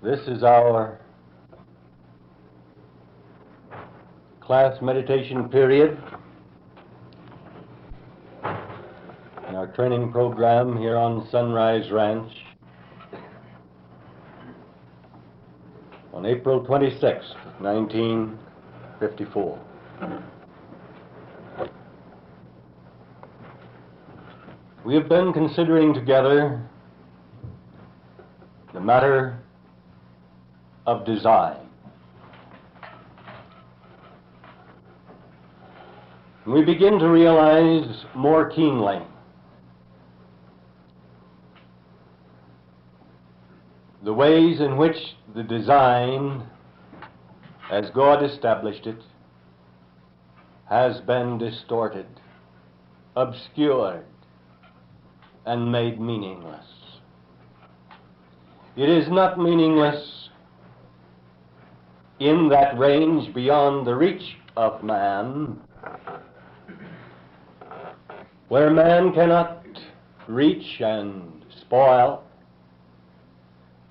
This is our class meditation period in our training program here on Sunrise Ranch on April 26th, 1954. We have been considering together the matter of design. And we begin to realize more keenly the ways in which the design, as God established it, has been distorted, obscured, and made meaningless. It is not meaningless in that range beyond the reach of man, where man cannot reach and spoil.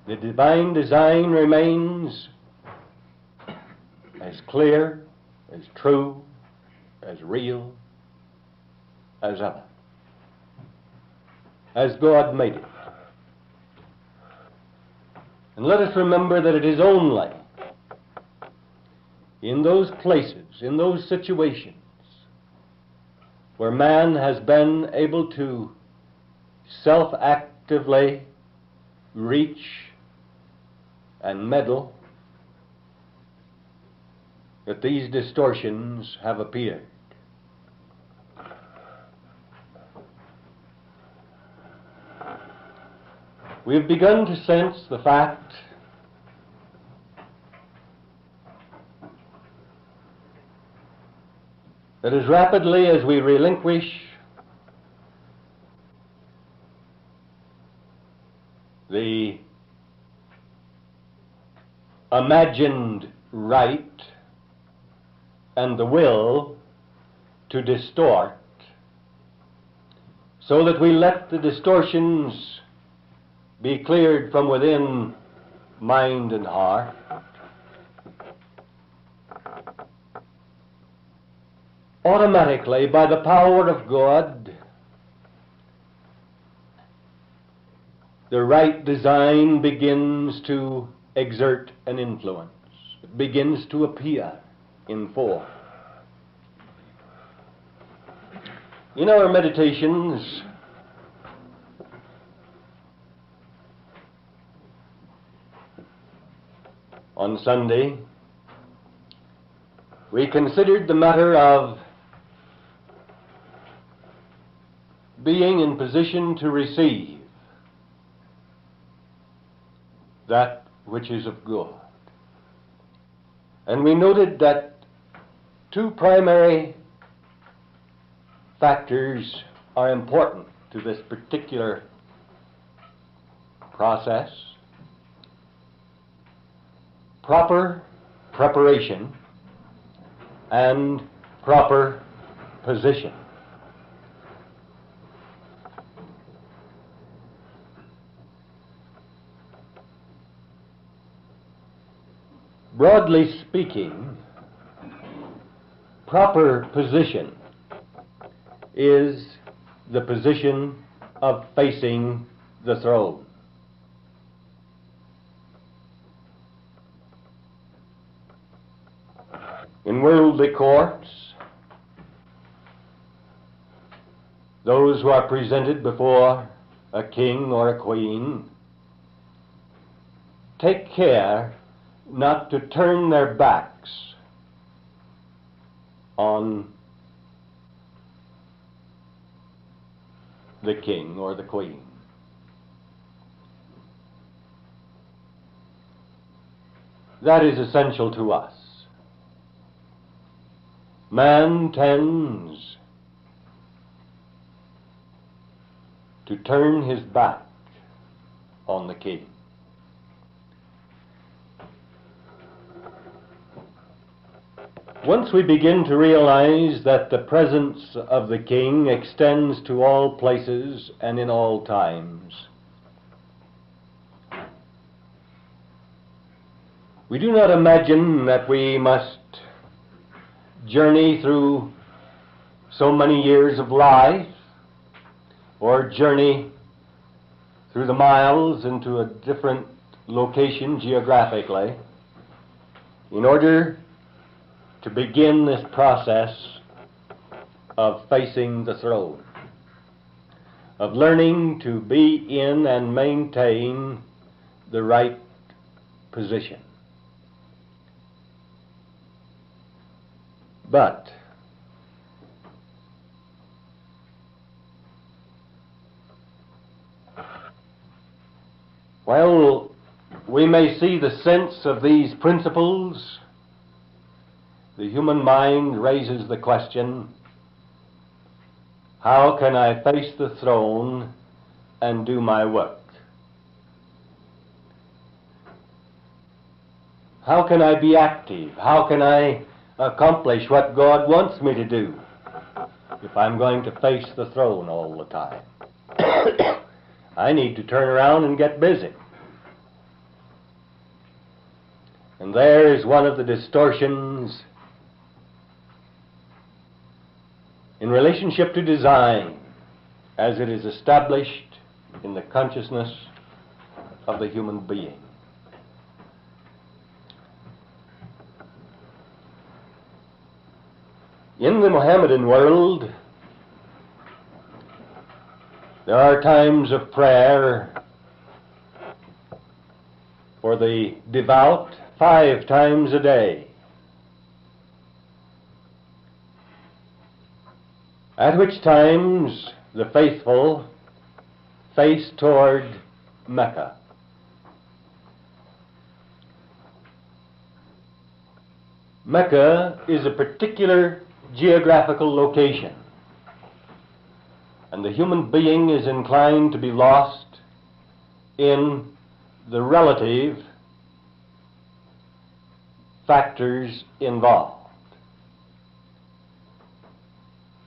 The divine design remains as clear, as true, as real as ever, as God made it. And let us remember that it is only in those places, in those situations, where man has been able to self-actively reach and meddle, that these distortions have appeared. We have begun to sense the fact that as rapidly as we relinquish the imagined right and the will to distort, so that we let the distortions be cleared from within mind and heart, automatically, by the power of God, the right design begins to exert an influence. It begins to appear in form. In our meditations, on Sunday, we considered the matter of being in position to receive that which is of God. And we noted that two primary factors are important to this particular process: proper preparation and proper position. Broadly speaking, proper position is the position of facing the throne. In worldly courts, those who are presented before a king or a queen take care not to turn their backs on the king or the queen. That is essential to us. Man tends to turn his back on the king. Once we begin to realize that the presence of the king extends to all places and in all times, We do not imagine that we must journey through so many years of life, or journey through the miles into a different location geographically, in order to begin this process of facing the throne, of learning to be in and maintain the right position. But while we may see the sense of these principles, the human mind raises the question, how can I face the throne and do my work? How can I be active? How can I accomplish what God wants me to do if I'm going to face the throne all the time? I need to turn around and get busy. And there is one of the distortions in relationship to design as it is established in the consciousness of the human being. In the Mohammedan world, there are times of prayer for the devout 5 times a day, at which times the faithful face toward Mecca. Mecca is a particular geographical location, and the human being is inclined to be lost in the relative factors involved.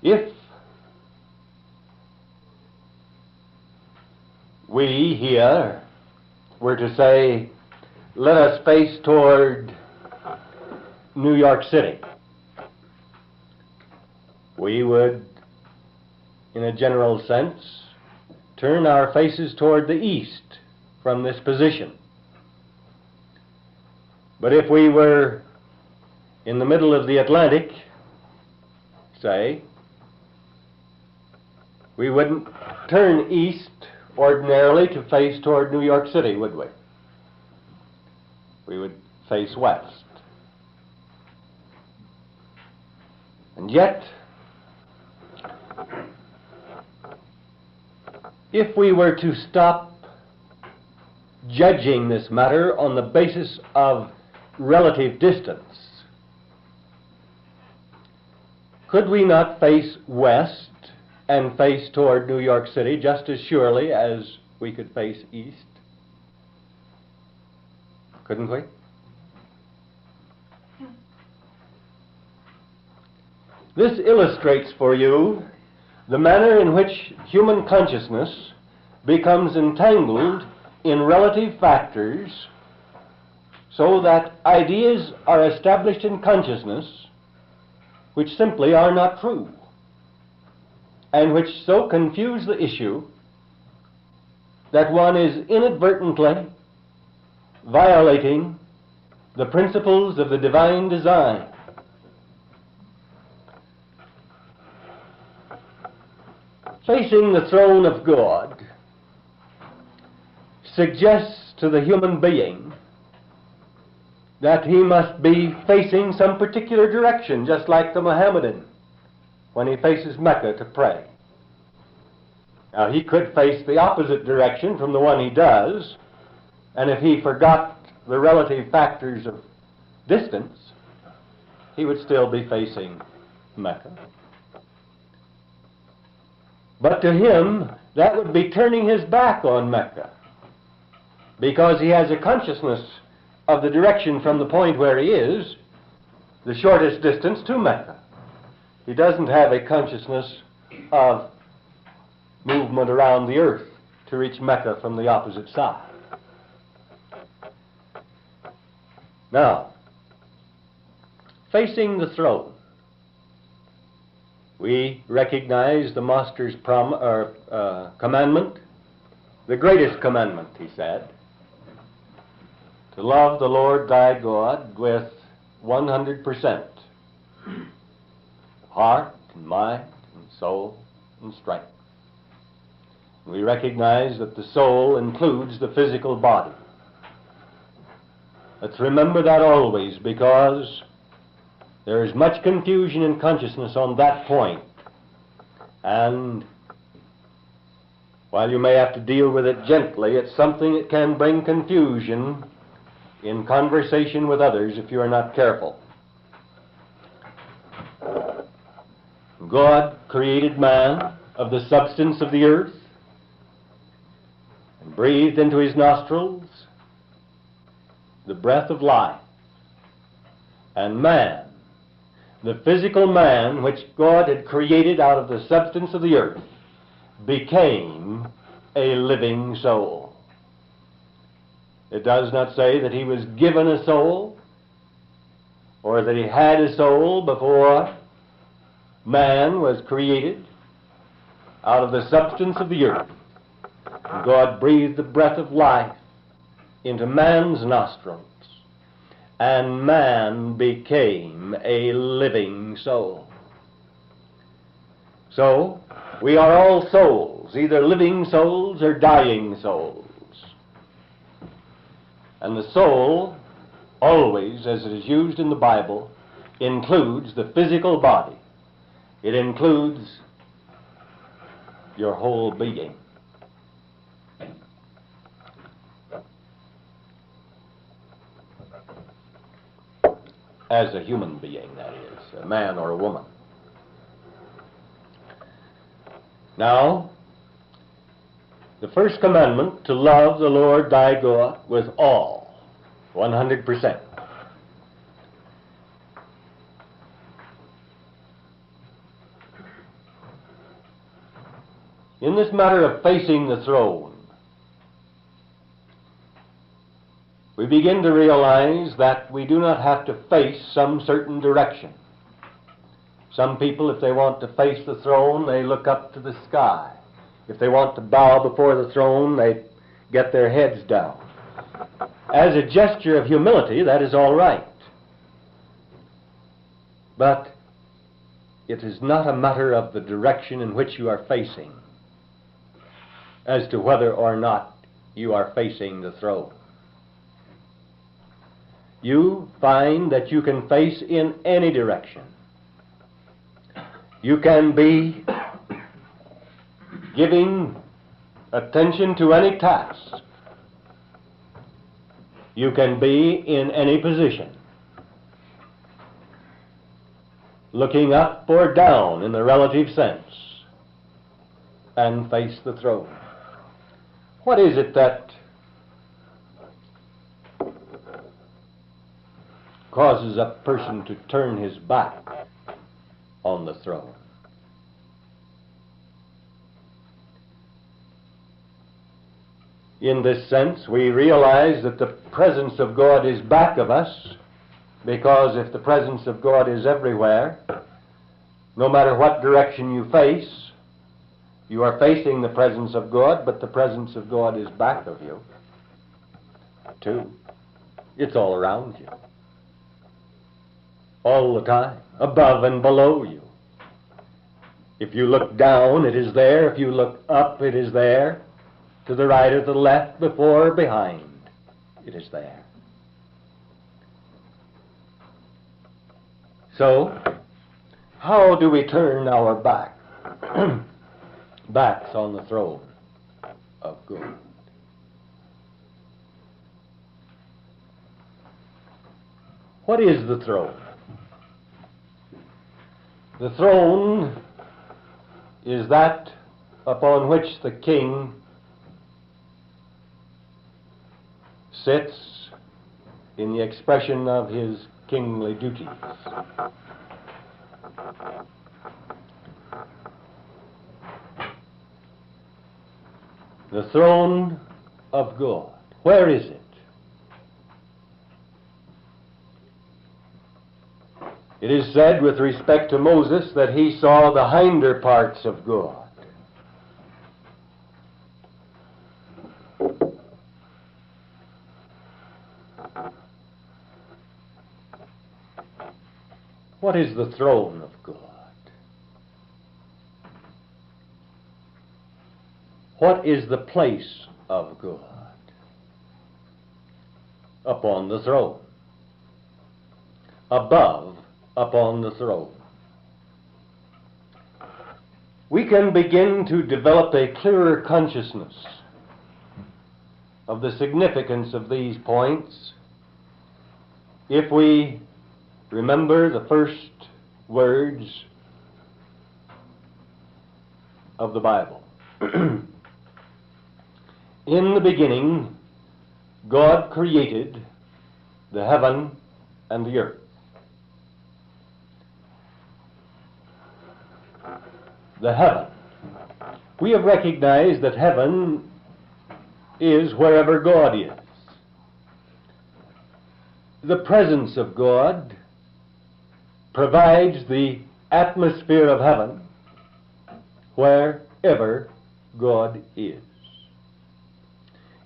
If we here were to say, let us face toward New York City, we would, in a general sense, turn our faces toward the east from this position. But if we were in the middle of the Atlantic, say, we wouldn't turn east ordinarily to face toward New York City, would we? We would face west. And yet, if we were to stop judging this matter on the basis of relative distance, could we not face west and face toward New York City just as surely as we could face east? Couldn't we? This illustrates for you the manner in which human consciousness becomes entangled in relative factors, so that ideas are established in consciousness which simply are not true, and which so confuse the issue that one is inadvertently violating the principles of the divine design. Facing the throne of God suggests to the human being that he must be facing some particular direction, just like the Mohammedan when he faces Mecca to pray. Now, he could face the opposite direction from the one he does, and if he forgot the relative factors of distance, he would still be facing Mecca. But to him, that would be turning his back on Mecca, because he has a consciousness of the direction from the point where he is, the shortest distance to Mecca. He doesn't have a consciousness of movement around the earth to reach Mecca from the opposite side. Now, facing the throne, we recognize the Master's commandment, the greatest commandment, he said, to love the Lord thy God with 100%, heart and mind and soul and strength. We recognize that the soul includes the physical body. Let's remember that always, because there is much confusion in consciousness on that point. And while you may have to deal with it gently, it's something that can bring confusion in conversation with others if you are not careful. God created man of the substance of the earth and breathed into his nostrils the breath of life. And man, the physical man which God had created out of the substance of the earth, became a living soul. It does not say that he was given a soul or that he had a soul before man was created out of the substance of the earth. God breathed the breath of life into man's nostrils, and man became a living soul. So, we are all souls, either living souls or dying souls. And the soul, always, as it is used in the Bible, includes the physical body. It includes your whole being. As a human being, that is, a man or a woman. Now, the first commandment, to love the Lord thy God with all, 100%. In this matter of facing the throne, we begin to realize that we do not have to face some certain direction. Some people, if they want to face the throne, they look up to the sky. If they want to bow before the throne, they get their heads down. As a gesture of humility, that is all right. But it is not a matter of the direction in which you are facing as to whether or not you are facing the throne. You find that you can face in any direction. You can be giving attention to any task. You can be in any position, looking up or down in the relative sense, and face the throne. What is it that causes a person to turn his back on the throne? In this sense, we realize that the presence of God is back of us, because if the presence of God is everywhere, no matter what direction you face, you are facing the presence of God, but the presence of God is back of you, too. It's all around you, all the time, above and below you. If you look down, it is there. If you look up, it is there. To the right or the left, before or behind, it is there. So, how do we turn our backs on the throne of God? What is the throne? The throne is that upon which the king sits in the expression of his kingly duties. The throne of God. Where is it? It is said with respect to Moses that he saw the hinder parts of God. What is the throne of God? What is the place of God? Upon the throne. Above, upon the throne. We can begin to develop a clearer consciousness of the significance of these points if we remember the first words of the Bible. In the beginning, God created the heaven and the earth. The heaven. We have recognized that heaven is wherever God is. The presence of God provides the atmosphere of heaven wherever God is.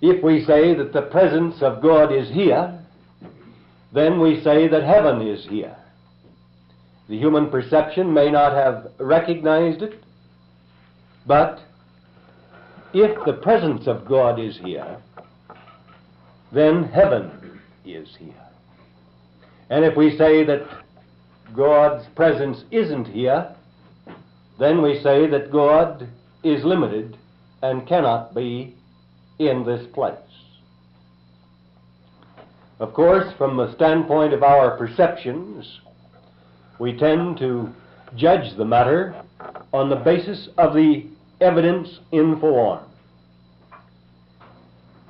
If we say that the presence of God is here, then we say that heaven is here. The human perception may not have recognized it, but if the presence of God is here, then heaven is here. And if we say that God's presence isn't here, then we say that God is limited and cannot be in this place. Of course, from the standpoint of our perceptions, we tend to judge the matter on the basis of the evidence in form.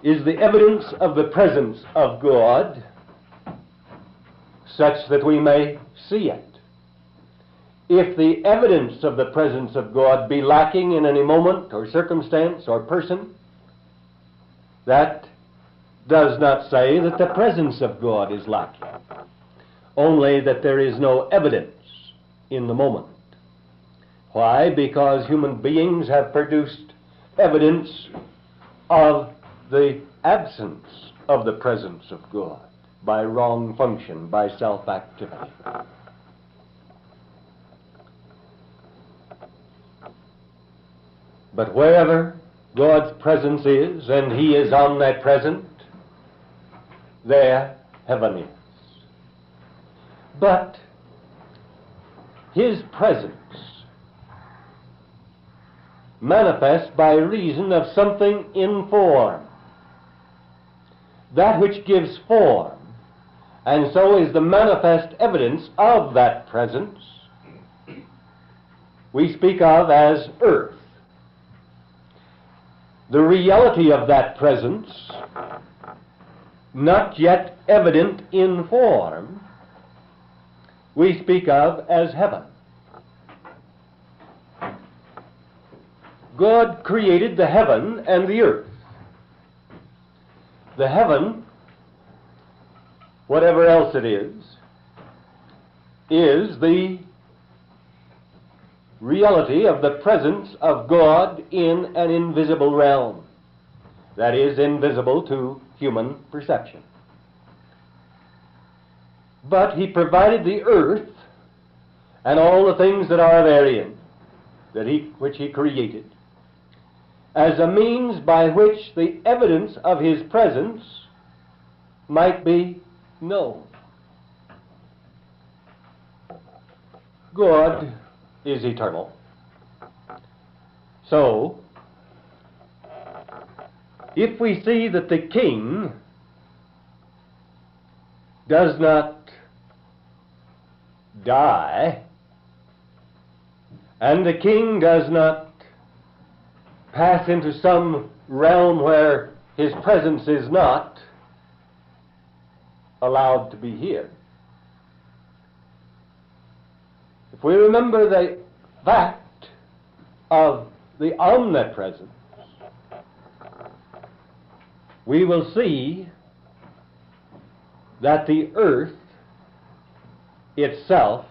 Is the evidence of the presence of God such that we may see it? If the evidence of the presence of God be lacking in any moment or circumstance or person, that does not say that the presence of God is lacking, only that there is no evidence in the moment. Why? Because human beings have produced evidence of the absence of the presence of God by wrong function, by self-activity. But wherever God's presence is, and He is omnipresent, there heaven is. But His presence manifests by reason of something in form. That which gives form, and so is the manifest evidence of that presence, we speak of as earth. The reality of that presence, not yet evident in form, we speak of as heaven. God created the heaven and the earth. The heaven, whatever else it is the reality of the presence of God in an invisible realm, that is, invisible to human perception. But He provided the earth and all the things that are therein, which He created, as a means by which the evidence of His presence might be known. God is eternal. So, if we see that the king does not die, and the king does not pass into some realm where his presence is not allowed to be here, if we remember the fact of the omnipresence, we will see that the earth itself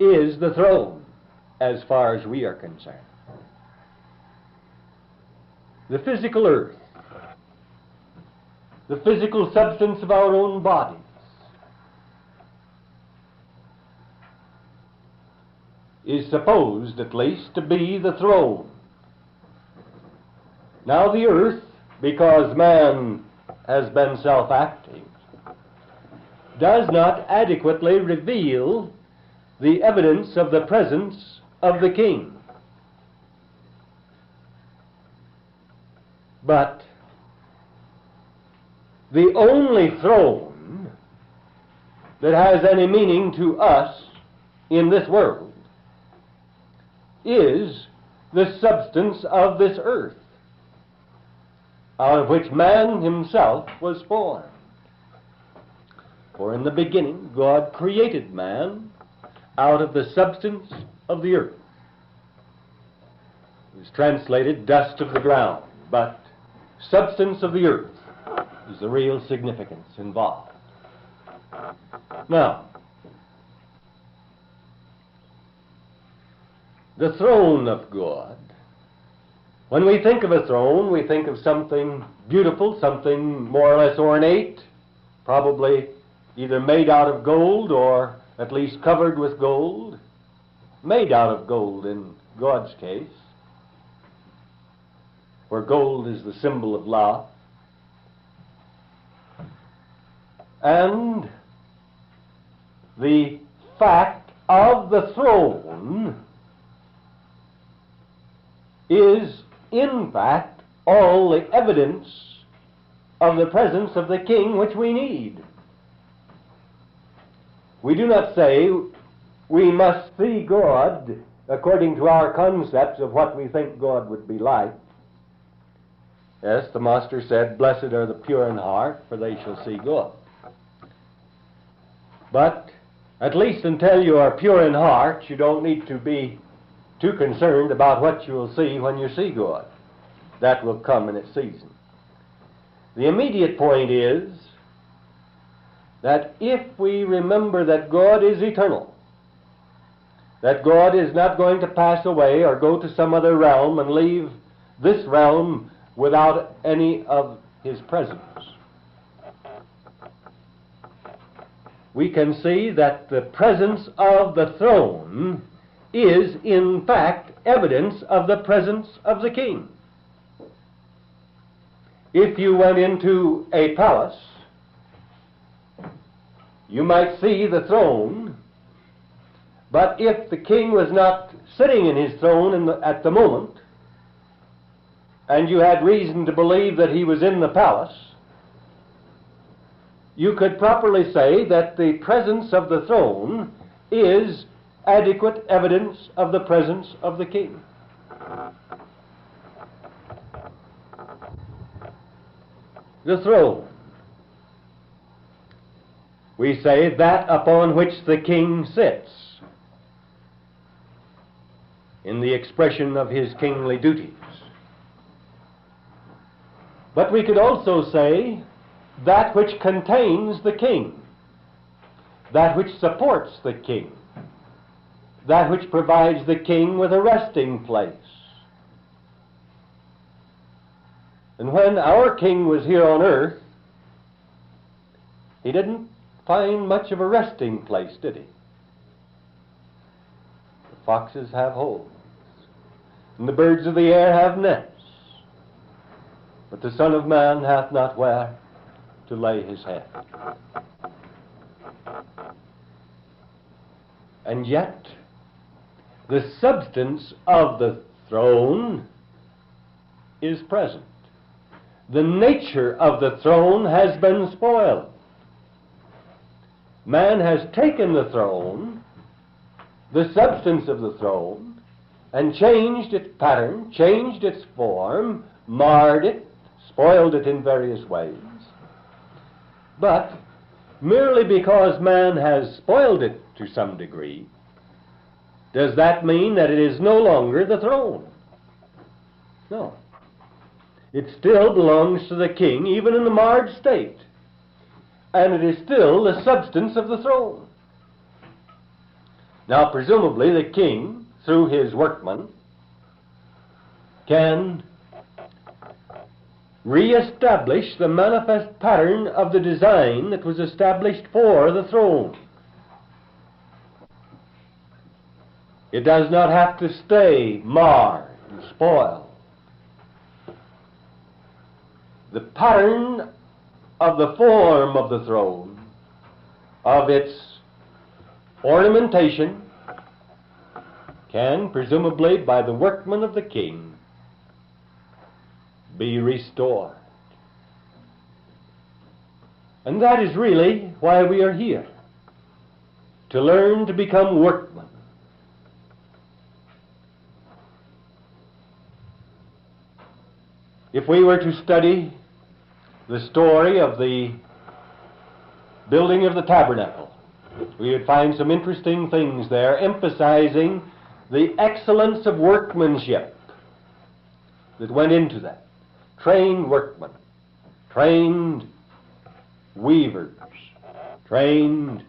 is the throne, as far as we are concerned. The physical earth, the physical substance of our own bodies, is supposed at least to be the throne. Now the earth, because man has been self-acting, does not adequately reveal the evidence of the presence of the king. But the only throne that has any meaning to us in this world is the substance of this earth, out of which man himself was formed. For in the beginning God created man out of the substance of the earth. It is translated dust of the ground, but substance of the earth is the real significance involved. Now, the throne of God. When we think of a throne, we think of something beautiful, something more or less ornate, probably either made out of gold or at least covered with gold, made out of gold in God's case, where gold is the symbol of love. And the fact of the throne is, in fact, all the evidence of the presence of the king which we need. We do not say we must see God according to our concepts of what we think God would be like. Yes, the Master said, "Blessed are the pure in heart, for they shall see God." But at least until you are pure in heart, you don't need to be too concerned about what you will see when you see God. That will come in its season. The immediate point is that if we remember that God is eternal, that God is not going to pass away or go to some other realm and leave this realm without any of his presence, we can see that the presence of the throne is in fact evidence of the presence of the king. If you went into a palace, you might see the throne, but if the king was not sitting in his throne at the moment, and you had reason to believe that he was in the palace, you could properly say that the presence of the throne is adequate evidence of the presence of the king. The throne. We say that upon which the king sits, in the expression of his kingly duties. But we could also say that which contains the king, that which supports the king, that which provides the king with a resting place. And when our king was here on earth, he didn't find much of a resting place, did he? The foxes have holes, and the birds of the air have nests, but the Son of Man hath not where to lay his head. And yet, the substance of the throne is present. The nature of the throne has been spoiled. Man has taken the throne, the substance of the throne, and changed its pattern, changed its form, marred it, spoiled it in various ways. But merely because man has spoiled it to some degree, does that mean that it is no longer the throne? No. It still belongs to the king, even in the marred state. And it is still the substance of the throne. Now, presumably, the king, through his workmen, can re-establish the manifest pattern of the design that was established for the throne. It does not have to stay marred and spoiled. The pattern of the form of the throne, of its ornamentation, can, presumably by the workmen of the king, be restored. And that is really why we are here, to learn to become workmen. If we were to study the story of the building of the tabernacle, we would find some interesting things there, emphasizing the excellence of workmanship that went into that. Trained workmen, trained weavers, trained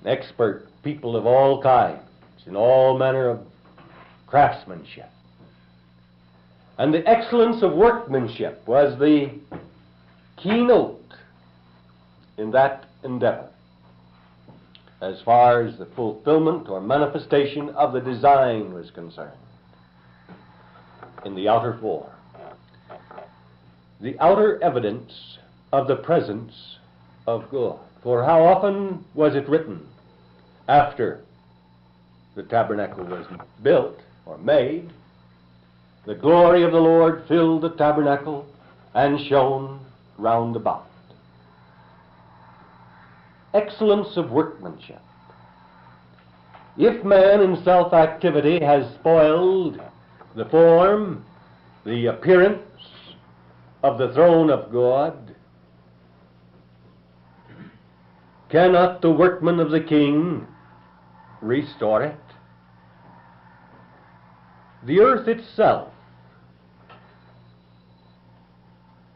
expert people of all kinds, in all manner of craftsmanship. And the excellence of workmanship was the keynote in that endeavor, as far as the fulfillment or manifestation of the design was concerned, in the outer form. The outer evidence of the presence of God. For how often was it written after the tabernacle was built or made, the glory of the Lord filled the tabernacle and shone round about. Excellence of workmanship. If man in self-activity has spoiled the form, the appearance of the throne of God, cannot the workman of the king restore it? The earth itself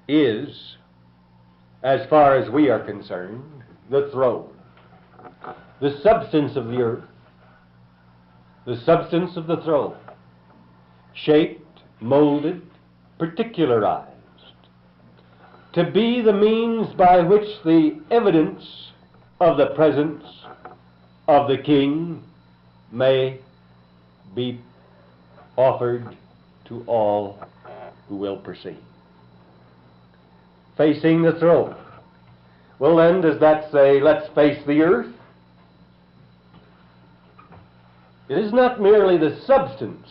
is, as far as we are concerned, the throne. The substance of the earth, the substance of the throne, shaped, molded, particularized, to be the means by which the evidence of the presence of the king may be offered to all who will perceive. Facing the throne. Well then, does that say, let's face the earth? It is not merely the substance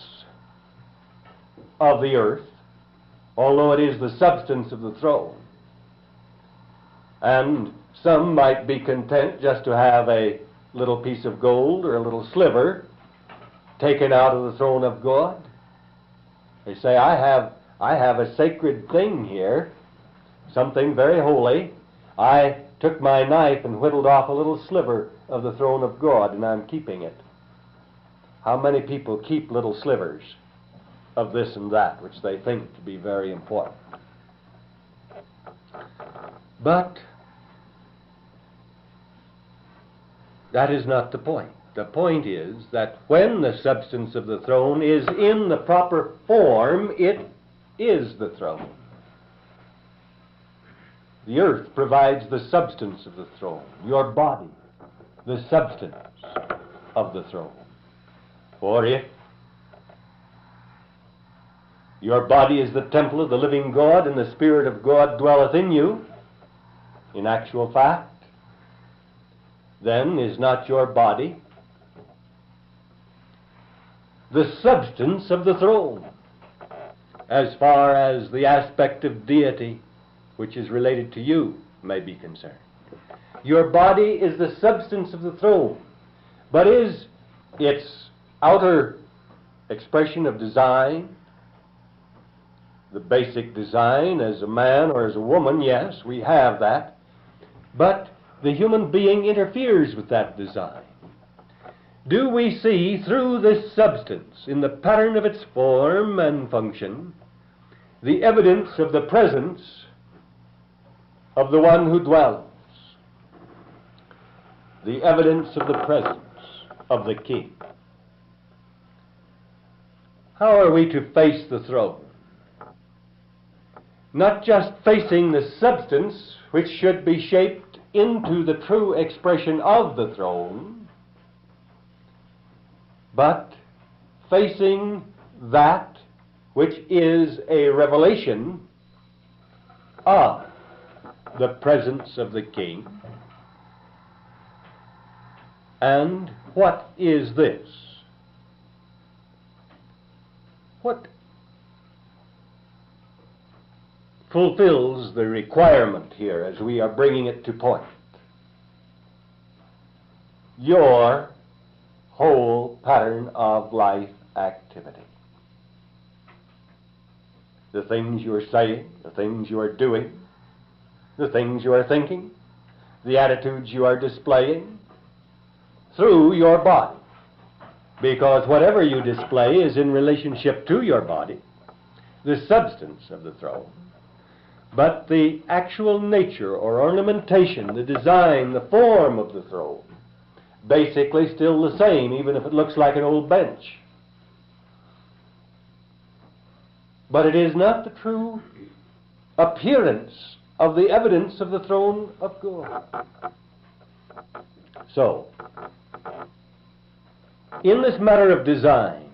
of the earth, although it is the substance of the throne. And some might be content just to have a little piece of gold or a little sliver taken out of the throne of God. They say, I have a sacred thing here, something very holy. I took my knife and whittled off a little sliver of the throne of God, and I'm keeping it. How many people keep little slivers of this and that, which they think to be very important? But that is not the point. The point is that when the substance of the throne is in the proper form, it is the throne. The earth provides the substance of the throne. Your body, the substance of the throne. For if your body is the temple of the living God, and the Spirit of God dwelleth in you, in actual fact, then is not your body the substance of the throne, as far as the aspect of deity which is related to you may be concerned. Your body is the substance of the throne, but is its outer expression of design, the basic design as a man or as a woman, yes, we have that, but the human being interferes with that design. Do we see through this substance, in the pattern of its form and function, the evidence of the presence of the one who dwells? the evidence of the presence of the King. How are we to face the throne? Not just facing the substance which should be shaped into the true expression of the throne, but facing that which is a revelation of the presence of the King. And what is this? What fulfills the requirement here as we are bringing it to point? Your whole pattern of life activity. The things you are saying, the things you are doing, the things you are thinking, the attitudes you are displaying through your body. Because whatever you display is in relationship to your body, the substance of the throne. But the actual nature or ornamentation, the design, the form of the throne, basically still the same, even if it looks like an old bench. But it is not the true appearance of the evidence of the throne of God. So, in this matter of design,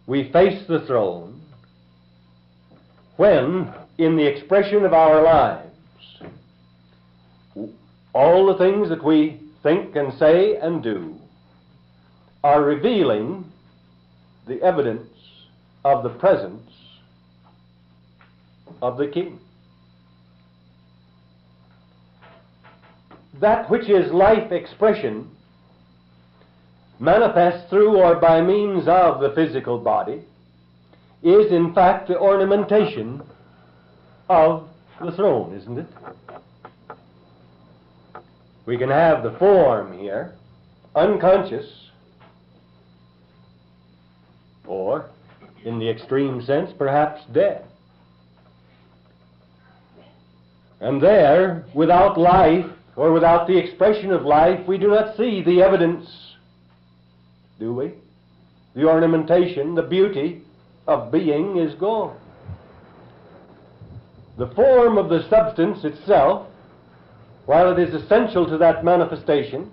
we face the throne when, in the expression of our lives, all the things that we think and say and do are revealing the evidence of the presence of the King. That which is life expression manifest through or by means of the physical body is in fact the ornamentation of the throne, isn't it? We can have the form here, unconscious, or, in the extreme sense, perhaps dead. And there, without life, or without the expression of life, we do not see the evidence, do we? The ornamentation, the beauty of being is gone. The form of the substance itself, while it is essential to that manifestation,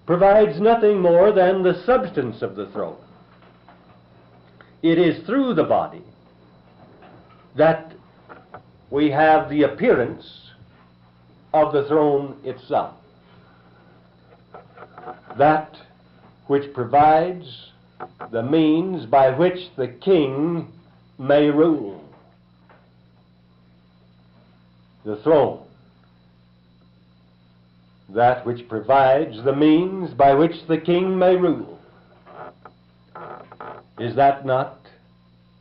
provides nothing more than the substance of the throne. It is through the body that we have the appearance of the throne itself. That which provides the means by which the King may rule. The throne. That which provides the means by which the King may rule. Is that not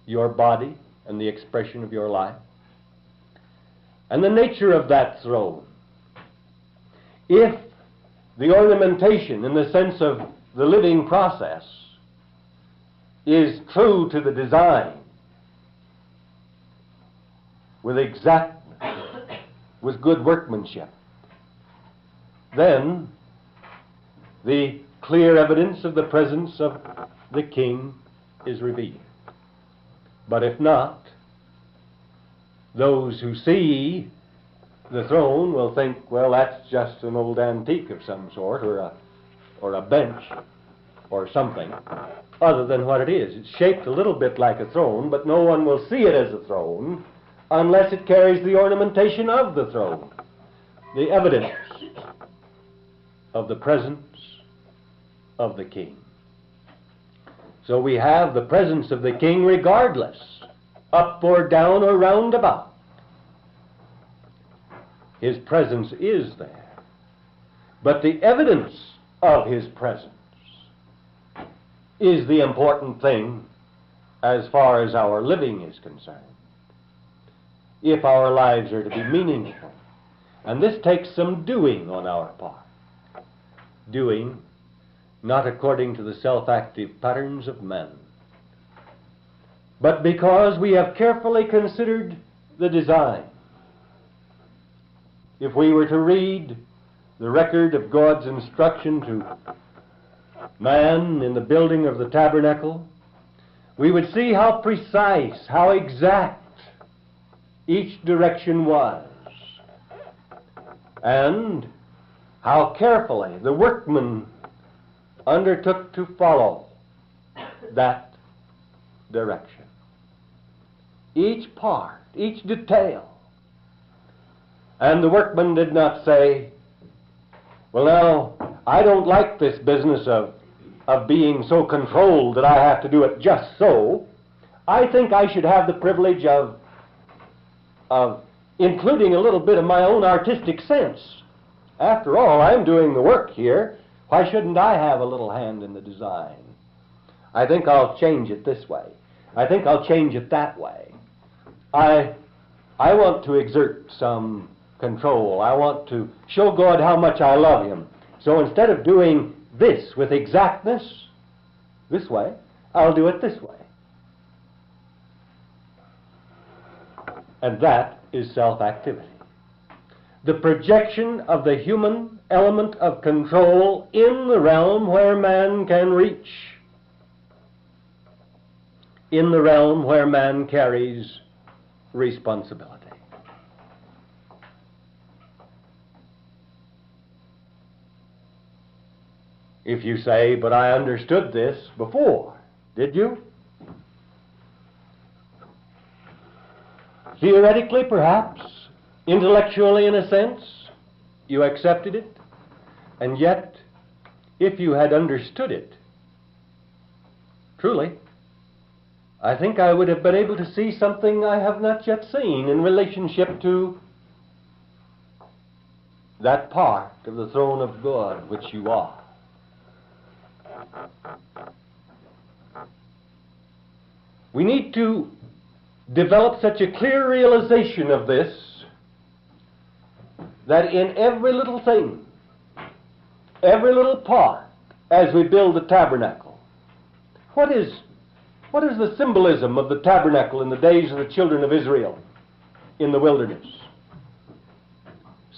your body and the expression of your life? And the nature of that throne, if the ornamentation in the sense of the living process is true to the design, with exactness, with good workmanship, then the clear evidence of the presence of the King is revealed. But if not, those who see the throne will think, well, that's just an old antique of some sort, or a bench, or something, other than what it is. It's shaped a little bit like a throne, but no one will see it as a throne unless it carries the ornamentation of the throne, the evidence of the presence of the King. So we have the presence of the King regardless, up or down or round about. His presence is there. But the evidence of his presence is the important thing as far as our living is concerned, if our lives are to be meaningful. And this takes some doing on our part. Doing not according to the self-active patterns of men, but because we have carefully considered the design. If we were to read the record of God's instruction to man in the building of the tabernacle, we would see how precise, how exact each direction was, and how carefully the workmen undertook to follow that direction. Each part, each detail. And the workman did not say, well, now, I don't like this business of being so controlled that I have to do it just so. I think I should have the privilege of including a little bit of my own artistic sense. After all, I'm doing the work here. Why shouldn't I have a little hand in the design? I think I'll change it this way. I think I'll change it that way. I want to exert some control. I want to show God how much I love Him. So instead of doing this with exactness, this way, I'll do it this way. And that is self-activity. The projection of the human element of control in the realm where man can reach, in the realm where man carries responsibility. If you say, but I understood this before, did you? Theoretically, perhaps, intellectually in a sense, you accepted it, and yet, if you had understood it, truly, I think I would have been able to see something I have not yet seen in relationship to that part of the throne of God which you are. We need to develop such a clear realization of this that in every little thing, every little part, as we build the tabernacle, what is the symbolism of the tabernacle in the days of the children of Israel in the wilderness?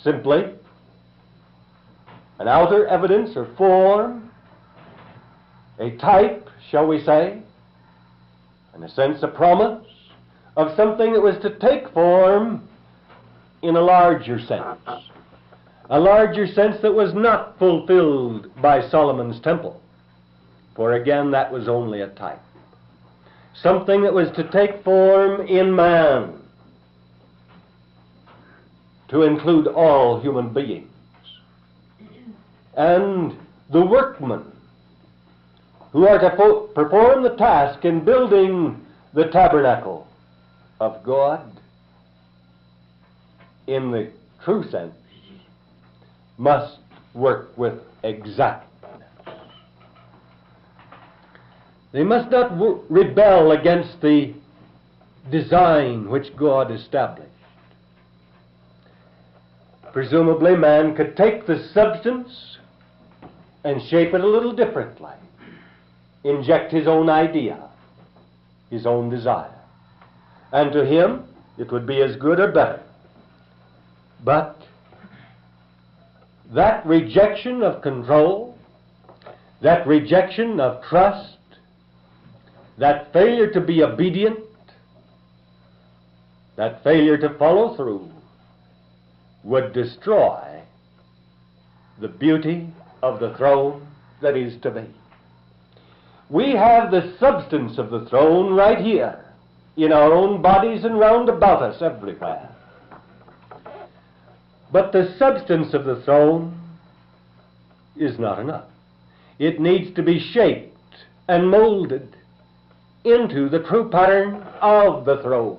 Simply an outer evidence or form, a type, shall we say, in a sense a promise of something that was to take form in a larger sense that was not fulfilled by Solomon's temple, for again that was only a type. Something that was to take form in man, to include all human beings. And the workmen who are to perform the task in building the tabernacle of God, in the true sense, must work with exactness. They must not rebel against the design which God established. Presumably man could take the substance and shape it a little differently, inject his own idea, his own desire. And to him it would be as good or better. But that rejection of control, that rejection of trust, that failure to be obedient, that failure to follow through, would destroy the beauty of the throne that is to be. We have the substance of the throne right here, in our own bodies and round about us everywhere. But the substance of the throne is not enough. It needs to be shaped and molded into the true pattern of the throne.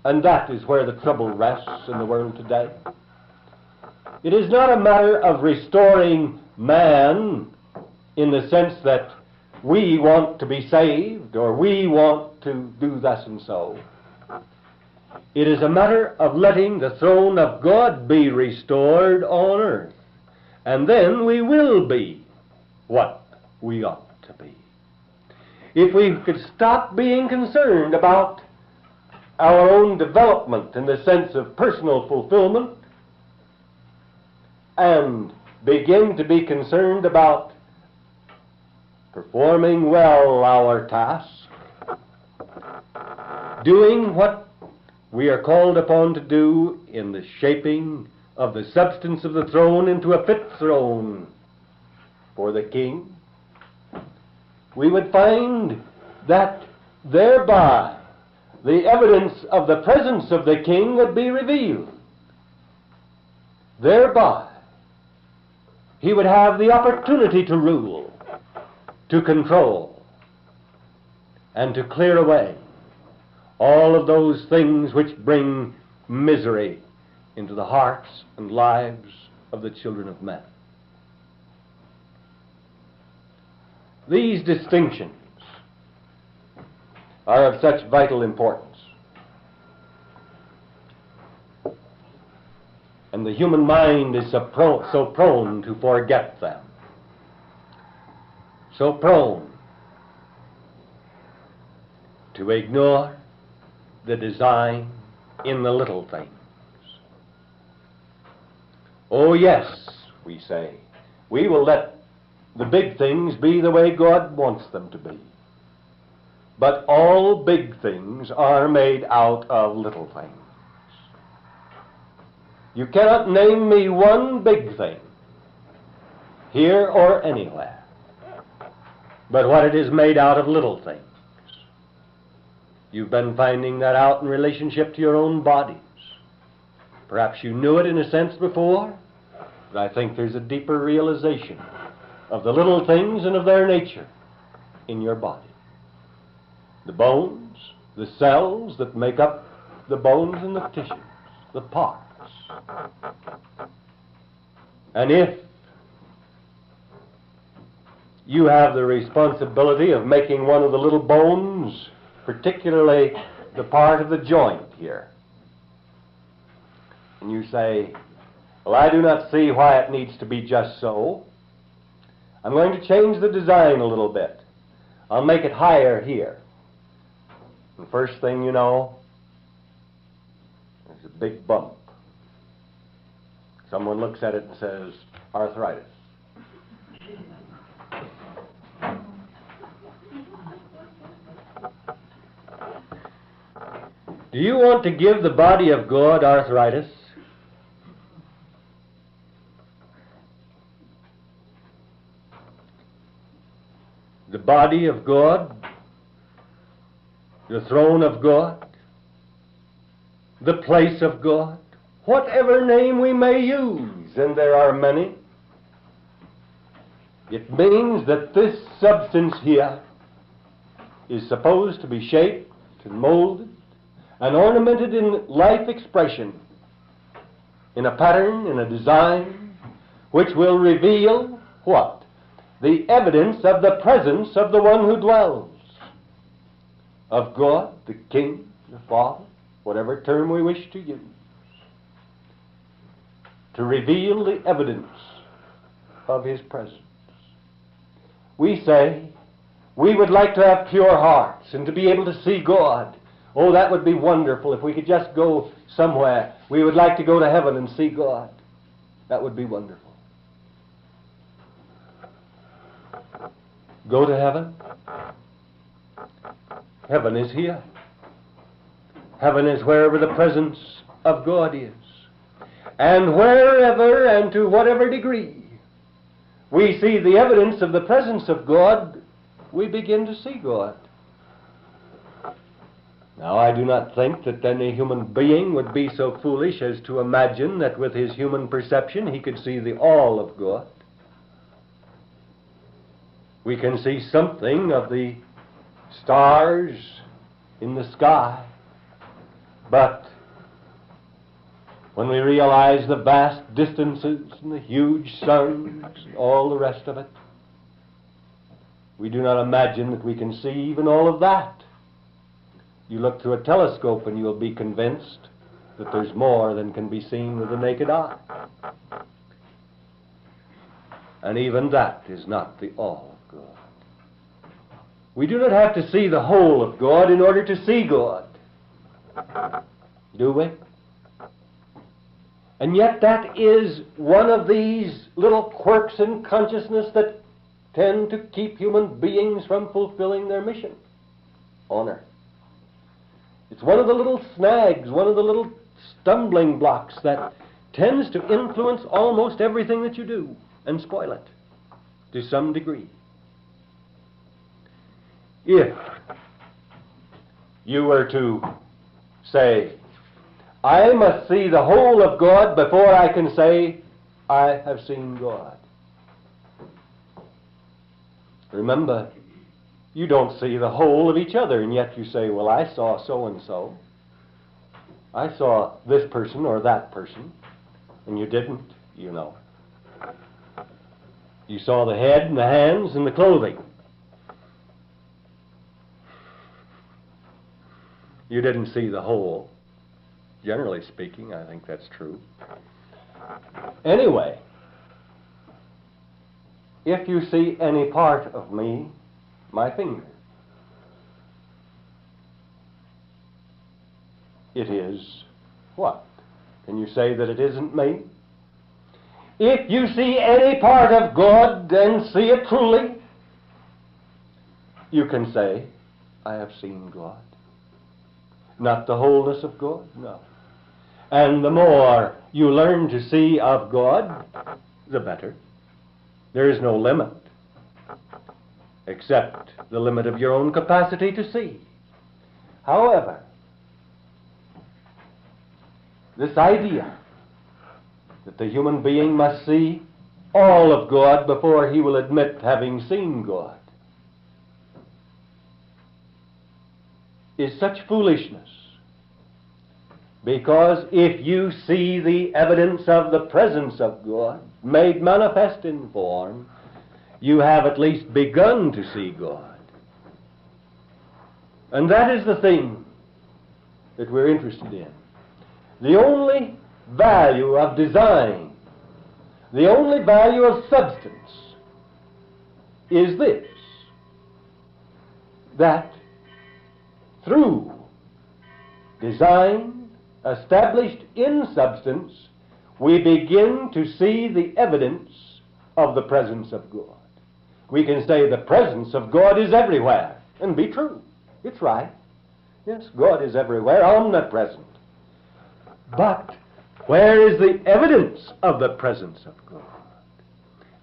And that is where the trouble rests in the world today. It is not a matter of restoring man in the sense that we want to be saved or we want to do thus and so. It is a matter of letting the throne of God be restored on earth. And then we will be what we ought to be. If we could stop being concerned about our own development in the sense of personal fulfillment, and begin to be concerned about performing well our task, doing what we are called upon to do in the shaping of the substance of the throne into a fit throne for the king, we would find that thereby the evidence of the presence of the king would be revealed. Thereby he would have the opportunity to rule, to control, and to clear away all of those things which bring misery into the hearts and lives of the children of men. These distinctions are of such vital importance, and the human mind is so prone to forget them, so prone to ignore the design in the little things. Oh yes, we say, we will let the big things be the way God wants them to be. But all big things are made out of little things. You cannot name me one big thing, here or anywhere, but what it is made out of little things. You've been finding that out in relationship to your own bodies. Perhaps you knew it in a sense before, but I think there's a deeper realization of the little things and of their nature in your body. The bones, the cells that make up the bones and the tissues, the parts. And if you have the responsibility of making one of the little bones, particularly the part of the joint here, and you say, well, I do not see why it needs to be just so. I'm going to change the design a little bit. I'll make it higher here. And first thing you know, there's a big bump. Someone looks at it and says, arthritis. Do you want to give the body of God arthritis? The body of God, the throne of God, the place of God, whatever name we may use, and there are many, it means that this substance here is supposed to be shaped and molded and ornamented in life expression, in a pattern, in a design, which will reveal what? The evidence of the presence of the one who dwells, of God, the King, the Father, whatever term we wish to use, to reveal the evidence of His presence. We say we would like to have pure hearts and to be able to see God. Oh, that would be wonderful if we could just go somewhere. We would like to go to heaven and see God. That would be wonderful. Go to heaven? Heaven is here. Heaven is wherever the presence of God is. And wherever and to whatever degree we see the evidence of the presence of God, we begin to see God. Now, I do not think that any human being would be so foolish as to imagine that with his human perception he could see the all of God. We can see something of the stars in the sky, but when we realize the vast distances and the huge suns and all the rest of it, we do not imagine that we can see even all of that. You look through a telescope and you'll be convinced that there's more than can be seen with the naked eye. And even that is not the all of God. We do not have to see the whole of God in order to see God. Do we? And yet that is one of these little quirks in consciousness that tend to keep human beings from fulfilling their mission on earth. It's one of the little snags, one of the little stumbling blocks that tends to influence almost everything that you do and spoil it to some degree. If you were to say, I must see the whole of God before I can say, I have seen God. Remember, you don't see the whole of each other, and yet you say, well, I saw so-and-so. I saw this person or that person, and you didn't, you know. You saw the head and the hands and the clothing. You didn't see the whole. Generally speaking, I think that's true. Anyway, if you see any part of me, my finger, it is what? Can you say that it isn't me? If you see any part of God and see it truly, you can say, I have seen God. Not the wholeness of God? No. And the more you learn to see of God, the better. There is no limit, except the limit of your own capacity to see. However, this idea that the human being must see all of God before he will admit having seen God is such foolishness. Because if you see the evidence of the presence of God made manifest in form, you have at least begun to see God. And that is the thing that we're interested in. The only value of design, the only value of substance is this, that through design established in substance, we begin to see the evidence of the presence of God. We can say the presence of God is everywhere, and be true. It's right. Yes, God is everywhere, omnipresent. But where is the evidence of the presence of God?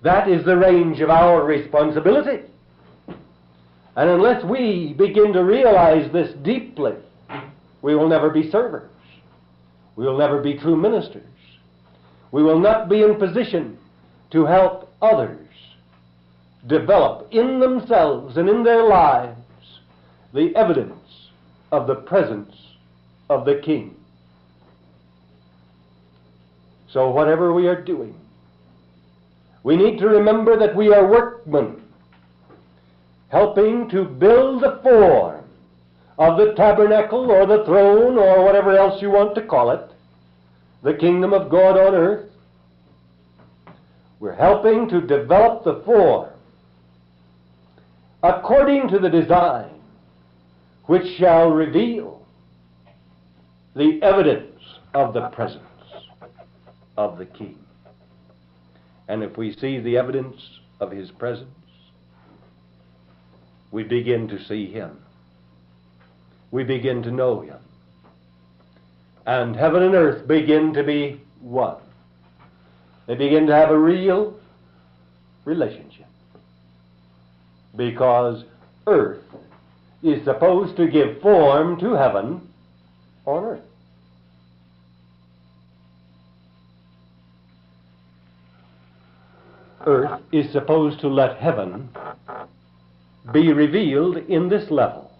That is the range of our responsibility. And unless we begin to realize this deeply, we will never be servers. We will never be true ministers. We will not be in position to help others develop in themselves and in their lives the evidence of the presence of the King. So whatever we are doing, we need to remember that we are workmen helping to build the form of the tabernacle or the throne or whatever else you want to call it, the kingdom of God on earth. We're helping to develop the form according to the design which shall reveal the evidence of the presence of the King. And if we see the evidence of his presence, we begin to see him. We begin to know him. And heaven and earth begin to be one. They begin to have a real relationship. Because earth is supposed to give form to heaven on earth. Earth is supposed to let heaven be revealed in this level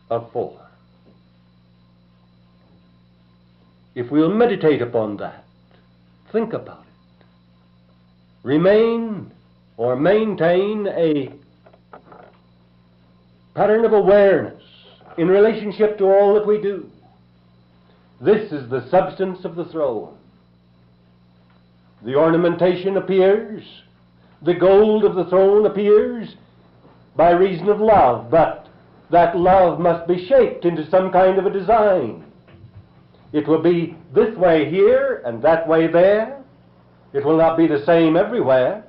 of form. If we'll meditate upon that, think about it, remain or maintain a pattern of awareness in relationship to all that we do. This is the substance of the throne. The ornamentation appears, the gold of the throne appears by reason of love, but that love must be shaped into some kind of a design. It will be this way here and that way there. It will not be the same everywhere.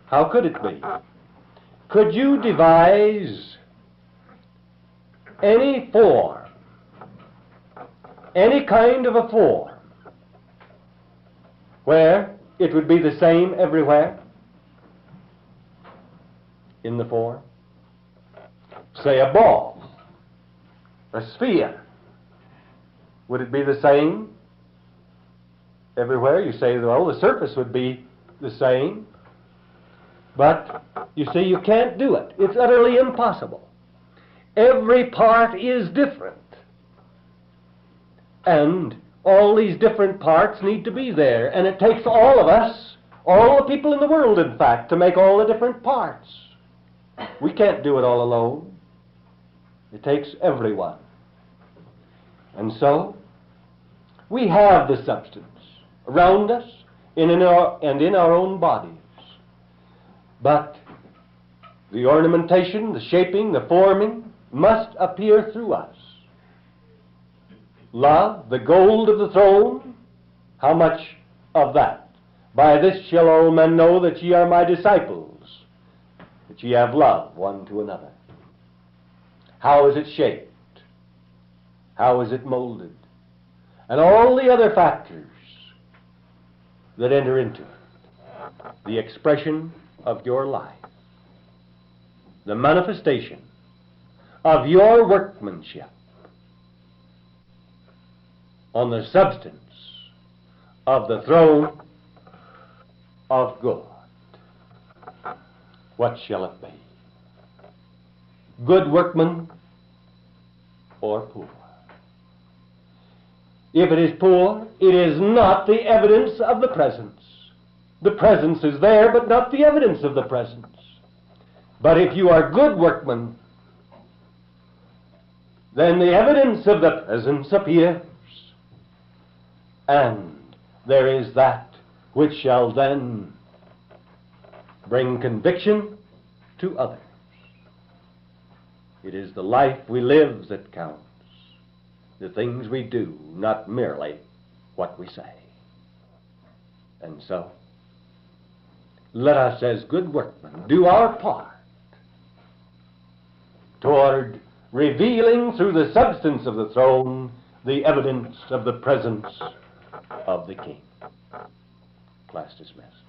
How could it be? Could you devise any form, any kind of a form, where it would be the same everywhere in the form? Say a ball, a sphere. Would it be the same everywhere? You say, well, the surface would be the same. But, you see, you can't do it. It's utterly impossible. Every part is different. And all these different parts need to be there. And it takes all of us, all the people in the world, in fact, to make all the different parts. We can't do it all alone. It takes everyone. And so, we have the substance around us and in our own bodies. But the ornamentation, the shaping, the forming must appear through us. Love, the gold of the throne, how much of that? By this shall all men know that ye are my disciples, that ye have love one to another. How is it shaped? How is it molded? And all the other factors that enter into it. The expression of your life. The manifestation of your workmanship on the substance of the throne of God. What shall it be? Good workman or poor? If it is poor, it is not the evidence of the presence. The presence is there, but not the evidence of the presence. But if you are good workman, then the evidence of the presence appears, and there is that which shall then bring conviction to others. It is the life we live that counts, the things we do, not merely what we say. And so, let us as good workmen do our part toward revealing through the substance of the throne the evidence of the presence of the King. Class dismissed.